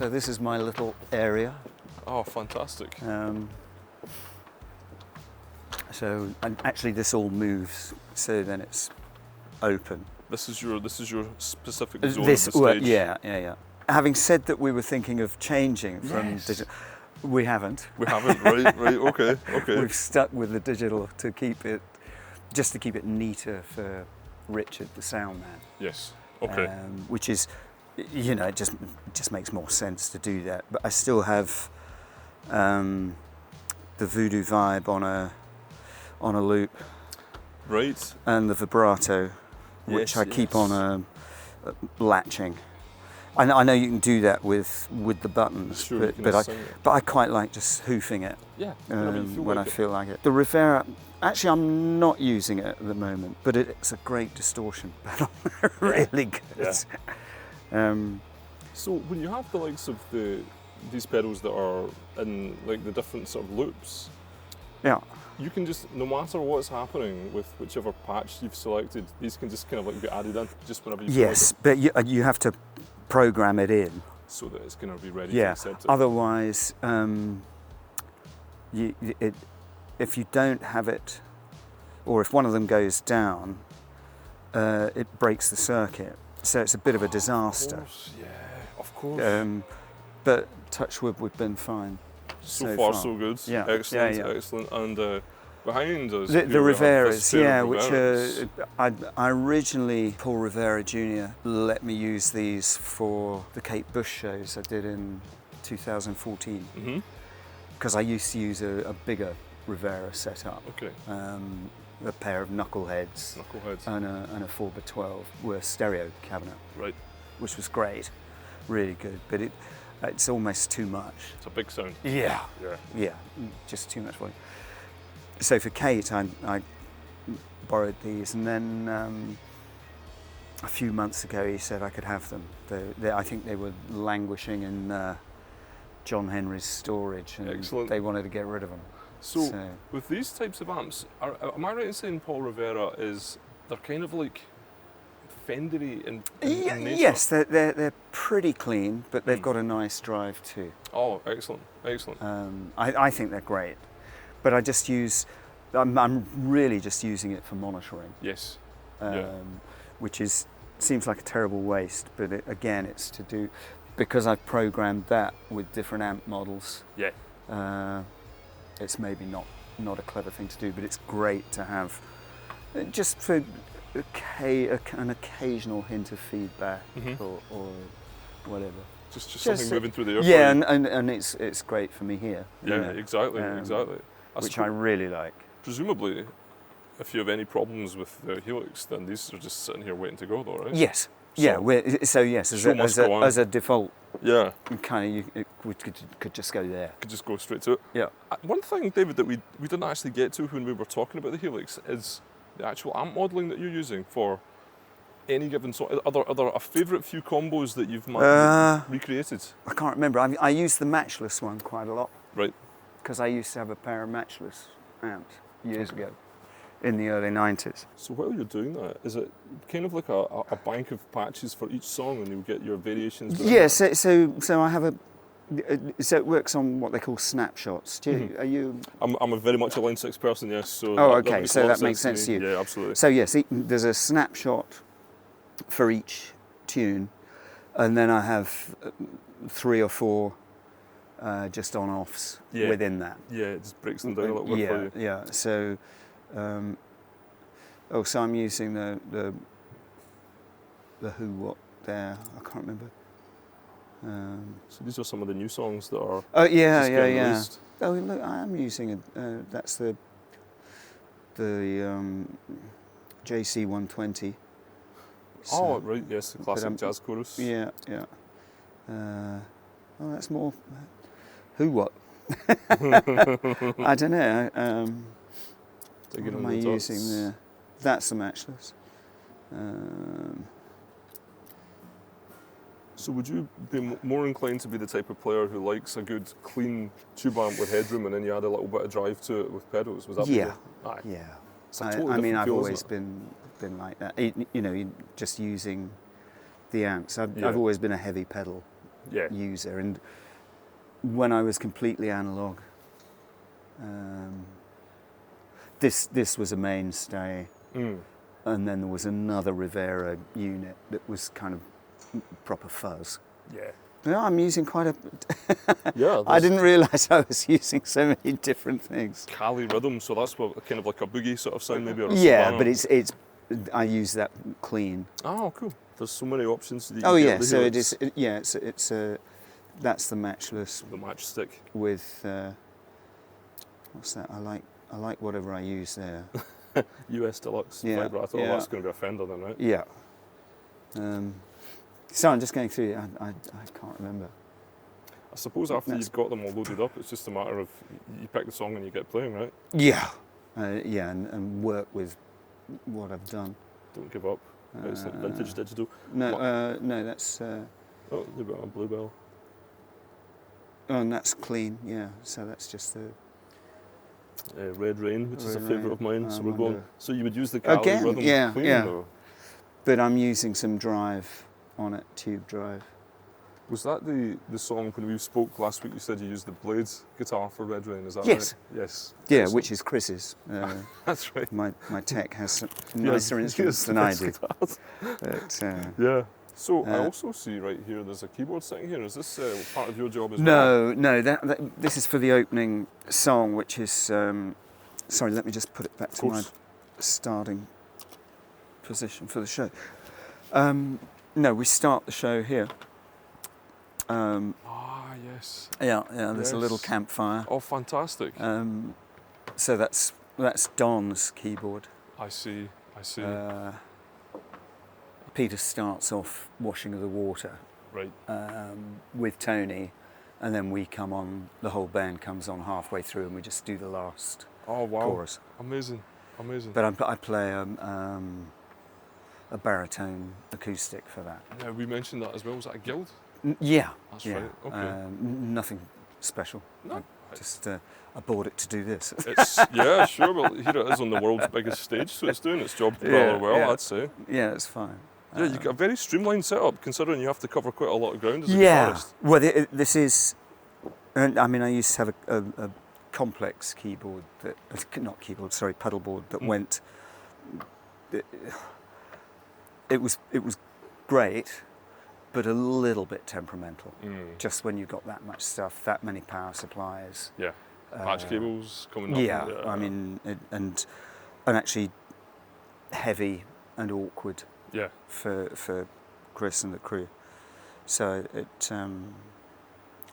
So this is my little area. Oh, fantastic. So and actually this all moves, so then it's open. This is your specific zone of the stage. Yeah. Having said that, we were thinking of changing from digital. We haven't. We haven't, right, okay. We've stuck with the digital to keep it neater for Richard, the sound man. Yes, okay. Which is, it just makes more sense to do that. But I still have the Voodoo Vibe on a loop. Right. And the vibrato, which I keep on latching. I know you can do that with the buttons, sure, but I quite like just hoofing it. Yeah. When I feel like it. The Rivera, actually, I'm not using it at the moment, but it's a great distortion pedal. Really good. Yeah. So when you have the likes of these pedals that are in like the different sort of loops, you can just, no matter what's happening with whichever patch you've selected, these can just kind of like be added in just whenever you feel like it. But you have to program it in so that it's going to be ready to accept it. Otherwise, if you don't have it, or if one of them goes down, it breaks the circuit. So it's a bit of a disaster. Of course. But touch wood, we've been fine. So far, so good. Yeah. Excellent. And behind us, the Riveras, which I originally, Paul Rivera Jr. let me use these for the Kate Bush shows I did in 2014. Because I used to use a bigger Rivera setup. Okay. A pair of knuckleheads. And a 4x12 were stereo cabinet. Right. Which was great, really good. But it's almost too much. It's a big sound. Yeah, just too much volume. So for Kate, I borrowed these, and then a few months ago he said I could have them. I think they were languishing in John Henry's storage, and they wanted to get rid of them. So with these types of amps, am I right in saying Paul Rivera they're kind of like Fendery in nature? Yes, they're pretty clean, but they've got a nice drive too. Oh, excellent. I think they're great, but I'm really just using it for monitoring. Yes. Which seems like a terrible waste, but it's to do, because I've programmed that with different amp models. Yeah. It's maybe not a clever thing to do, but it's great to have, just for an occasional hint of feedback or whatever. Just something moving through the air. Yeah, and it's great for me here. Yeah, exactly. Which I really like. Presumably, if you have any problems with the Helix, then these are just sitting here waiting to go, though, right? Yes. As a default. Yeah. We could just go there. Could just go straight to it. Yeah. One thing, David, that we didn't actually get to when we were talking about the Helix is the actual amp modelling that you're using for any given song. Are there a favourite few combos that you've recreated? I can't remember. I used the Matchless one quite a lot. Right. Because I used to have a pair of Matchless amps years ago, in the early 90s. So while you're doing that, is it kind of like a bank of patches for each song and you get your variations? Yes, so I have so it works on what they call snapshots. Are you? I'm very much a Line 6 person, yes. So that makes sense to you. Yeah, absolutely. So yes, there's a snapshot for each tune, and then I have 3 or 4 just on-offs within that. Yeah, it just breaks them down a little bit for you. Yeah. So, so I'm using the Who What there. I can't remember. So these are some of the new songs that are. Oh yeah. Released. Oh look, I am using that's the JC 120. Oh right, yes, the classic jazz chorus. Yeah. That's more. Who What? I don't know. What am I using there? That's the Matchless. So would you be more inclined to be the type of player who likes a good, clean tube amp with headroom and then you add a little bit of drive to it with pedals? Was that? Yeah. It's a totally I've feel, always been like that. Just using the amps. I've always been a heavy pedal user, and when I was completely analog, this was a mainstay, and then there was another Rivera unit that was kind of proper fuzz. Yeah. Yeah, I'm using quite a... Yeah. I didn't realise I was using so many different things. Cali rhythm, so that's what, kind of like a boogie sort of sound maybe, or a Yeah, Savannah. but it's I use that clean. Oh, cool. There's so many options. That you Oh can yeah, get with so Helix. it's a that's the matchless The matchstick. with what's that? I like whatever I use there. US Deluxe Yeah, vibrato. yeah. Oh, that's going to be a Fender then, right? Yeah. So I'm just going through it. I can't remember. I suppose after you've got them all loaded up, it's just a matter of you pick the song and you get playing, right? Yeah. And work with what I've done. Don't give up. It's like vintage digital. No, that's. Oh, you've got a Bluebell. Oh, and that's clean. Yeah. So that's just the. Red Rain, which is a Red favourite Rain. of mine. I So we're wonder- going. So you would use the Cali Again, rhythm yeah, clean, yeah. or But I'm using some drive on it, tube drive. was that the song when we spoke last week? You said you used the Blades guitar for Red Rain. Is that Yes. right? Yes. Yeah, Excellent. which is Chris's. That's right. My tech has some Yeah, nicer instruments than I do. guitars. But, Yeah. So I Uh, also see right here. There's a keyboard sitting here. Is this part of your job as well? no, this is for the opening song, which is. Sorry, let me just put it back to my starting position for the show. No, we start the show here. Yes. Yeah, there's a little Yes. campfire. Oh, fantastic. So that's Don's keyboard. I see. Peter starts off washing of the water Right. with Tony, and then we come on. The whole band comes on halfway through, and we just do the last Oh, wow. chorus. Amazing. But I play a baritone acoustic for that. Yeah, we mentioned that as well. Was that a guild? Yeah, That's yeah. right. Okay. Nothing special. No. I bought it to do this. It's sure. Well, here it is on the world's biggest stage, so it's doing its job rather well, yeah. I'd say. Yeah, it's fine. Yeah, you've got a very streamlined setup, considering you have to cover quite a lot of ground as a Yeah. guitarist. Well, this is. I mean, I used to have a complex keyboard pedalboard that went. It was great, but a little bit temperamental. Just when you've got that much stuff, that many power supplies. Yeah. Patch cables coming up. Yeah, I mean, and actually heavy and awkward. Yeah. For Chris and the crew. So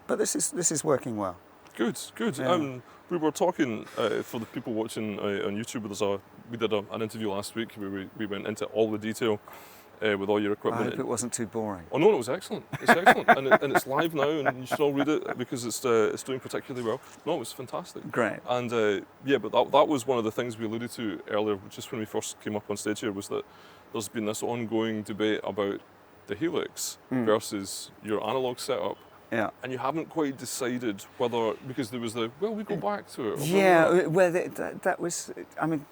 but this is working well. Good. Yeah. We were talking for the people watching on YouTube. We did an interview last week where we went into all the detail with all your I equipment. hope it wasn't too boring. Oh no, it was excellent. It's excellent, and it's live now, and you should all read it because it's doing particularly well. No, it was fantastic. Great. And but that was one of the things we alluded to earlier, just when we first came up on stage here, was that there's been this ongoing debate about the Helix versus your analog setup. Yeah. And you haven't quite decided whether, because there was we go back to it. Or Yeah, well, that was, I mean,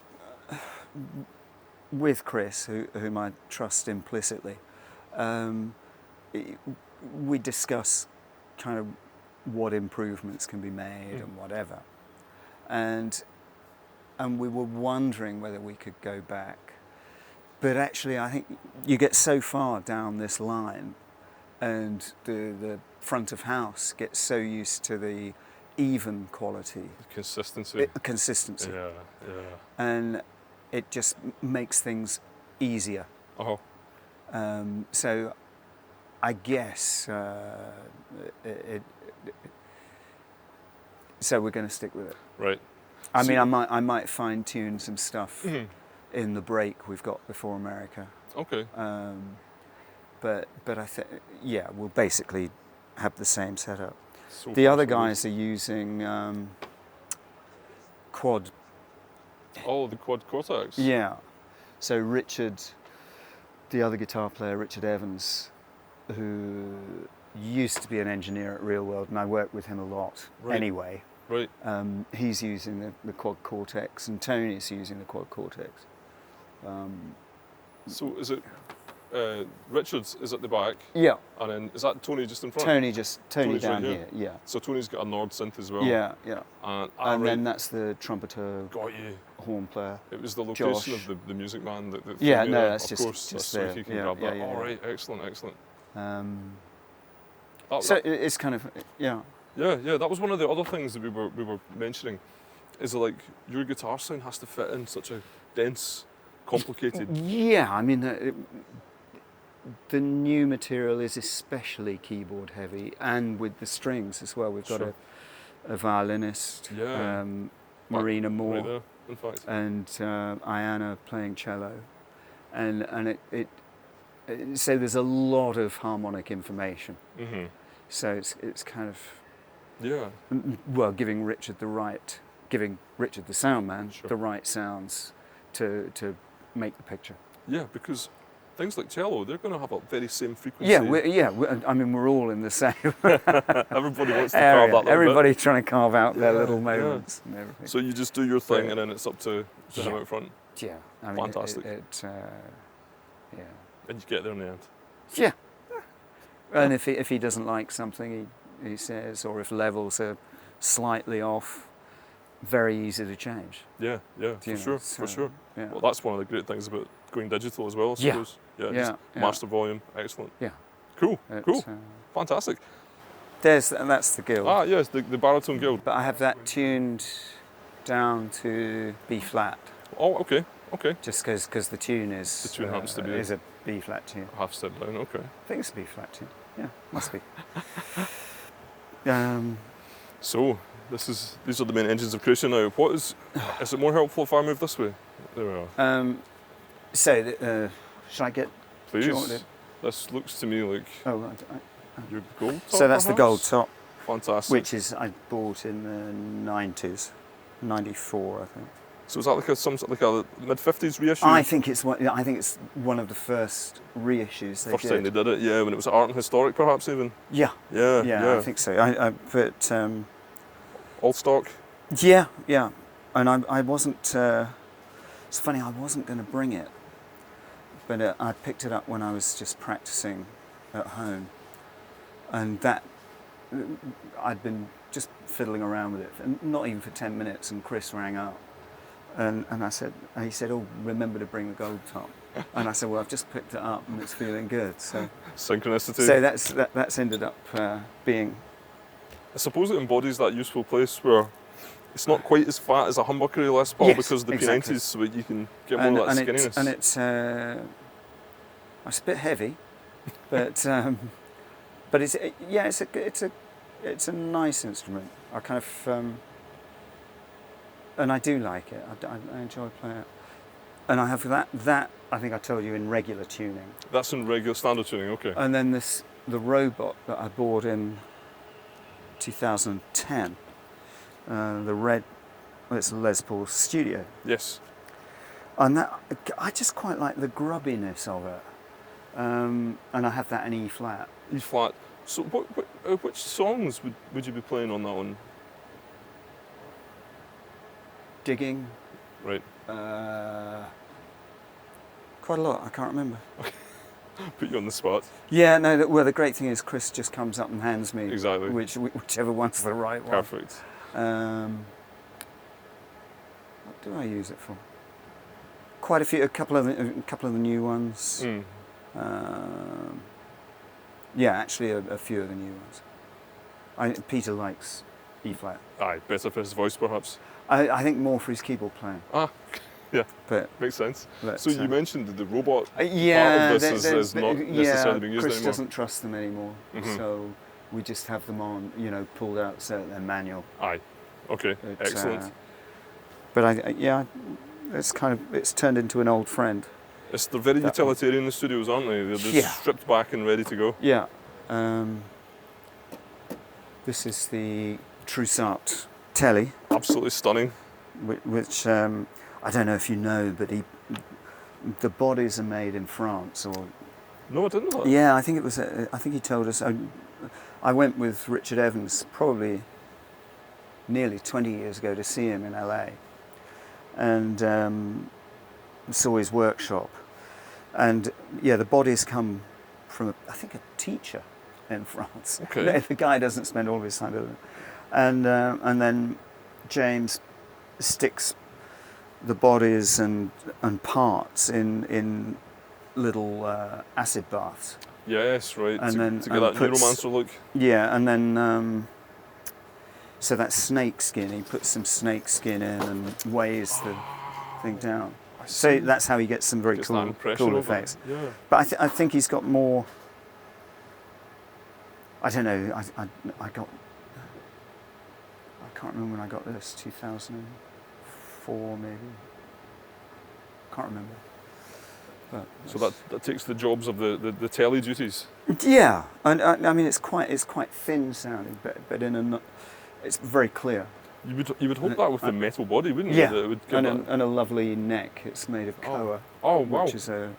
with Chris, whom I trust implicitly, we discuss kind of what improvements can be made and whatever. And we were wondering whether we could go back. But actually, I think you get so far down this line, and the front of house gets so used to the even quality. Consistency. Consistency. Yeah. And it just makes things easier. Oh. So I guess so we're going to stick with it. Right. I mean, I might fine tune some stuff in the break we've got before America. Okay. But I think we'll basically have the same setup. So The other guys are using QUAD. Oh, the QUAD CORTEX. Yeah. So Richard, the other guitar player, Richard Evans, who used to be an engineer at Real World, and I work with him a lot anyway. Right. He's using the QUAD CORTEX, and Tony's using the QUAD CORTEX. So is it Richards is at the back. Yeah. And then is that Tony just in front? Tony down right here. Yeah. So Tony's got a Nord synth as well. Yeah. And right. then that's the trumpeter. Got you. Horn player. It was the location Josh. of the music man that yeah, no, that's of just, course, just so there. he can grab that. All right, excellent. So it's kind of Yeah, that was one of the other things that we were mentioning, is like your guitar sound has to fit in such a dense, complicated. Yeah, I mean the new material is especially keyboard heavy, and with the strings as well. We've got a violinist, Marina Moore, right there, in fact, and Ayanna playing cello, and so there's a lot of harmonic information. Mm-hmm. So it's kind of giving Richard the sound man the right sounds to make the picture. Yeah, because things like cello, they're going to have a very same frequency. I mean, we're all in the same. Everybody wants to carve that. Everybody trying to carve out their little moments and everything. So you just do your thing, and then it's up to him out front. Yeah, I mean, fantastic. And you get there in the end. Yeah. And if he doesn't like something, he says, or if levels are slightly off, very easy to change. Yeah, for sure. Yeah. Well, that's one of the great things about going digital as well, I suppose. Master volume, excellent. Yeah. Cool. Fantastic. That's the guild. Ah, yes, the Baritone guild. But I have that tuned down to B flat. Oh, okay. Just because the tune is... The tune happens to be... is a B flat tune. Half step down, okay. I think it's a B flat tune. Yeah, must be. So, these are the main engines of creation now. Is it more helpful if I move this way? There we are. Shall I get... Please. This looks to me like your Goldtop. So that's the Goldtop. Fantastic. Which I bought in the 90s, 94 I think. So is that like a mid-50s reissue? I think it's one of the first reissues they did. First time they did it, yeah, when it was Art and Historic perhaps even? Yeah, I think so. But all stock? Yeah, and I wasn't, it's funny, I wasn't going to bring it, but I picked it up when I was just practicing at home, and that, I'd been just fiddling around with it, not even for 10 minutes, and Chris rang up. And he said, "Oh, remember to bring the Goldtop." And I said, "Well, I've just picked it up and it's feeling good." So synchronicity. So that's ended up being. I suppose it embodies that useful place where it's not quite as fat as a humbucker Les Paul because of the P90s, so you can get more of that skinniness. It's a bit heavy, but it's a nice instrument. I kind of. And I do like it. I enjoy playing it. And I have that I think I told you in regular tuning. That's in regular standard tuning, okay. And then the robot that I bought in 2010, the red, it's a Les Paul Studio. Yes. And that I just quite like the grubbiness of it. And I have that in E flat. E flat. So which songs would you be playing on that one? Digging. Right. Quite a lot, I can't remember. Put you on the spot. Yeah, no, well, the great thing is Chris just comes up and hands me whichever one's the right one. Perfect. What do I use it for? Quite a few, a couple of the new ones. Yeah, actually a few of the new ones. Peter likes E flat. Aye, better for his voice perhaps. I think more for his keyboard playing. Yeah, but makes sense. So you mentioned the robot part of this is not necessarily being used Chris anymore. Doesn't trust them anymore, so we just have them on, pulled out so they're manual. Aye, okay, excellent. But it's turned into an old friend. They're very utilitarian, the studios, aren't they? They're just stripped back and ready to go. Yeah. This is the Trussart Tele. Absolutely stunning. Which I don't know if you know, but the bodies are made in France, or. No, I didn't know that. Yeah, I think it was. I think he told us. I went with Richard Evans probably nearly 20 years ago to see him in LA, and saw his workshop, And yeah, the bodies come from, I think, a teacher in France. Okay. The guy doesn't spend all of his time doing it. And then James sticks the bodies and parts in little acid baths. Yes, right. And then to get that neuromancer look. Yeah, and then so that snake skin, he puts some snake skin in and weighs the thing down. So that's how he gets some very cool effects. Yeah. But I think he's got more. I don't know. I can't remember when I got this. 2004 maybe. Can't remember. But so that takes the jobs of the tele duties. Yeah, and I mean it's quite thin sounding, but it's very clear. You would hope that with the metal body, wouldn't you? Yeah, That it would give and a lovely neck. It's made of koa. Oh wow! Which is and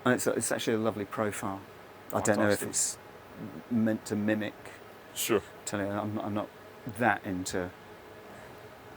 it's actually a lovely profile. Fantastic. I don't know if it's meant to mimic. Sure. I'm not that into.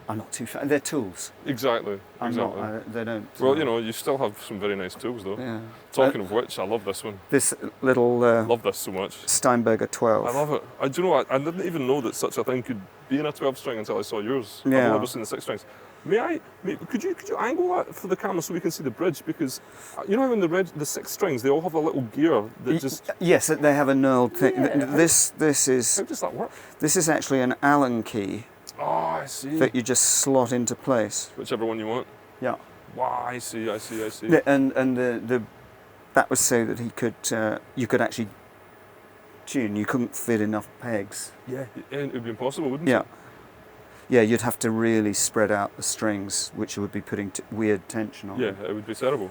I'm not too fan. They're tools. Exactly. They don't. Well, you still have some very nice tools, though. Yeah. Talking of which, I love this one. This little. Love this so much. Steinberger 12. I love it. Do you know what? I didn't even know that such a thing could be in a 12 string until I saw yours. Yeah. I've never seen the 6 strings. Could you angle that for the camera so we can see the bridge? Because you know how in the 6 strings they all have a little gear that just. Yes, they have a knurled thing. Yeah. This is. How does that work? This is actually an Allen key. Oh, I see. That you just slot into place. Whichever one you want. Yeah. Wow, I see. And that was so that you could actually tune. You couldn't fit enough pegs. Yeah, it would be impossible, wouldn't it? it? Yeah, you'd have to really spread out the strings, which would be putting weird tension on. Yeah, it would be terrible.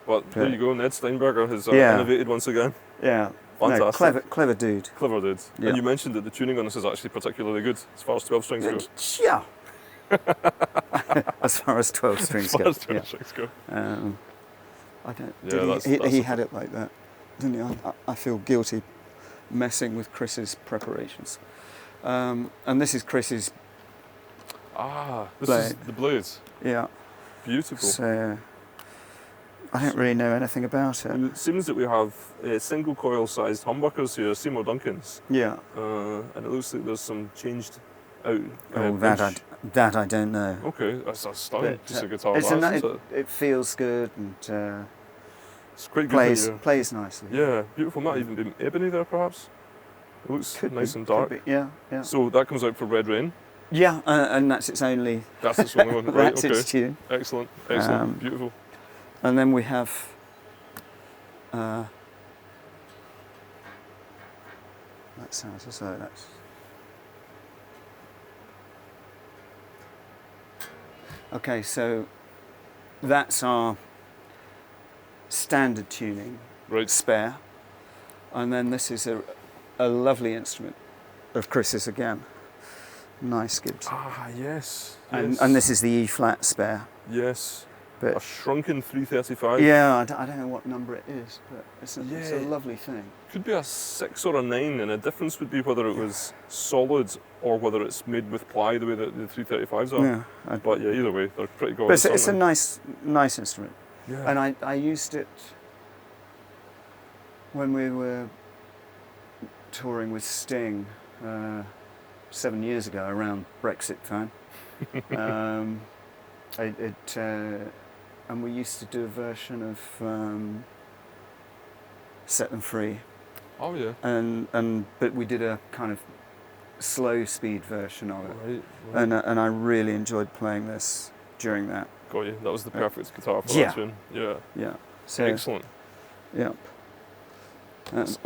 But there you go, Ned Steinberger has innovated once again. Yeah. Fantastic. No, clever dude. Clever dude. Yeah. And you mentioned that the tuning on this is actually particularly good as far as 12 strings go. Yeah. As far as 12 strings go. Strings go. I don't. He had it like that, didn't he? I feel guilty messing with Chris's preparations. And this is Chris's. This is the blades. Yeah. Beautiful. So I don't really know anything about it. And it seems that we have single coil sized humbuckers here, Seymour Duncans. Yeah. And it looks like there's some changed out. That I don't know. Okay, that's a stunning piece of guitar. It feels good and it's quite good. Plays nicely. Yeah, beautiful. Might even be ebony there, perhaps. It looks nice and dark. Yeah. So that comes out for Red Rain. Yeah, and that's its only. That's its only one, right? That's its tune. Excellent, beautiful. And then we have. That sounds as though that's. Okay, so that's our standard tuning spare, and then this is a lovely instrument of Chris's again. Nice Gibson. Yes. And this is the E flat spare. Yes. But a Shrunken 335. Yeah, I don't know what number it is, but it's a lovely thing. Could be a 6 or a 9, and the difference would be whether it was solid or whether it's made with ply, the way that the 335s are. Yeah. But yeah, either way, they're pretty gorgeous. But it's a nice instrument. Yeah. And I used it when we were touring with Sting 7 years ago, around Brexit time. And we used to do a version of Set Them Free. Oh yeah. But we did a kind of slow speed version of it. Right. And I really enjoyed playing this during that. Got you. That was the perfect guitar for that tune. Yeah. Yeah. So, excellent. Yep. It's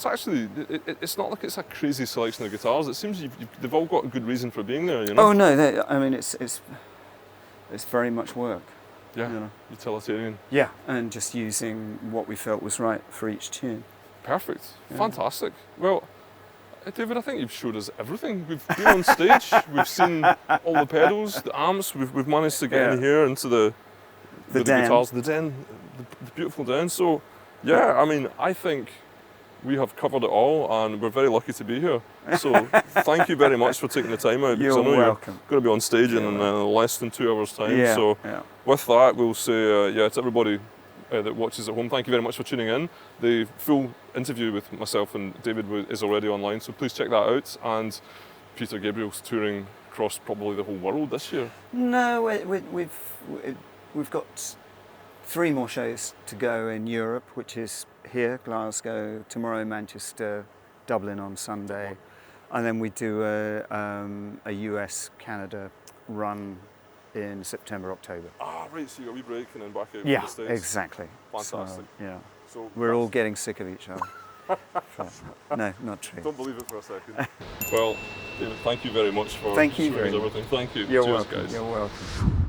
actually, it's not like it's a crazy selection of guitars. It seems they've all got a good reason for being there, you know? Oh no, I mean it's very much work. Yeah, you know? Utilitarian. Yeah, and just using what we felt was right for each tune. Perfect, fantastic. Well, David, I think you've showed us everything. We've been on stage, we've seen all the pedals, the amps, we've managed to get in here into the guitars, the den, the beautiful den. So, yeah, I mean, I think we have covered it all, and we're very lucky to be here. So, thank you very much for taking the time out. You're welcome. You're going to be on stage in less than 2 hours' time. So, with that, we'll say, to everybody, that watches at home, thank you very much for tuning in. The full interview with myself and David is already online, so please check that out. And Peter Gabriel's touring across probably the whole world this year. No, we've got 3 more shows to go in Europe, which is here, Glasgow, tomorrow Manchester, Dublin on Sunday, and then we do a US-Canada run in September, October. Ah, right, so you got a wee break and then back out Yeah, to the States. exactly. Fantastic. So, yeah. So we're all getting sick of each other. No, not true. Don't believe it for a second. Well, David, thank you very much for Thank you showing us everything. Thank you. You're Cheers, welcome. guys. You're welcome.